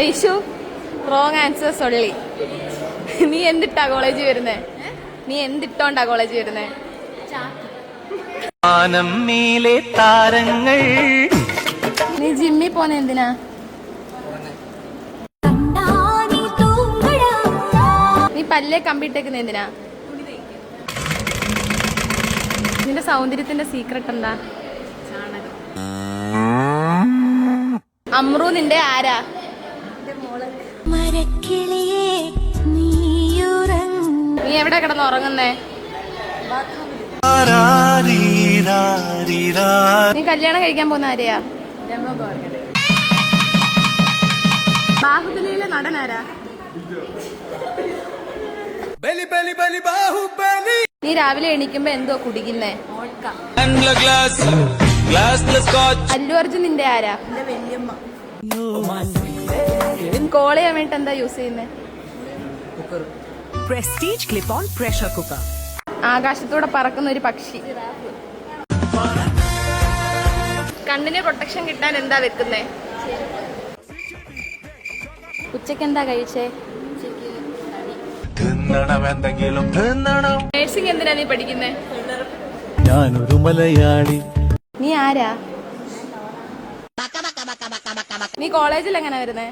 Aishu wrong answer സൊള്ളി. നീ എന്തിട്ടാ college വരുന്നേ? നീ എന്തിട്ടോണ്ടാ കോളേജ് വരുന്നേ? താരങ്ങൾ. നീ ജിമ്മിൽ പോന്നെ എന്തിനാ? നീ പല്ലേ കമ്പിട്ടേക്കുന്ന എന്തിനാ? നിന്റെ സൗന്ദര്യത്തിന്റെ സീക്രട്ട് എന്താ? അമ്രു നിന്റെ ആരാ? നീ എവിടെ കിടന്ന് ഉറങ്ങുന്നേ? നീ കല്യാണം കഴിക്കാൻ പോകുന്ന ആരെയാ? ബാഹുബലിയിലെ നടൻ ആരാ? നീ രാവിലെ എണീക്കുമ്പോ എന്തോ കുടിക്കുന്നേ? അല്ലു അർജുൻ നിന്റെ ആരാ? കോൾ ചെയ്യാൻ വേണ്ടിട്ട് എന്താ യൂസ് ചെയ്യുന്നേ? Prestige clip-on pressure cooker. ആകാശത്തൂടെ പറക്കുന്ന ഒരു പക്ഷി. കണ്ണിന് പ്രൊട്ടക്ഷൻ കിട്ടാൻ എന്താ വെക്കുന്നേ? ഉച്ചക്ക് എന്താ കഴിച്ചേ? നേഴ്സിംഗ് എന്തിനാ നീ പഠിക്കുന്നേ? ഞാനൊരു മലയാളി. നീ ആരാ? നീ കോളേജിൽ എങ്ങനെ വരുന്നേ?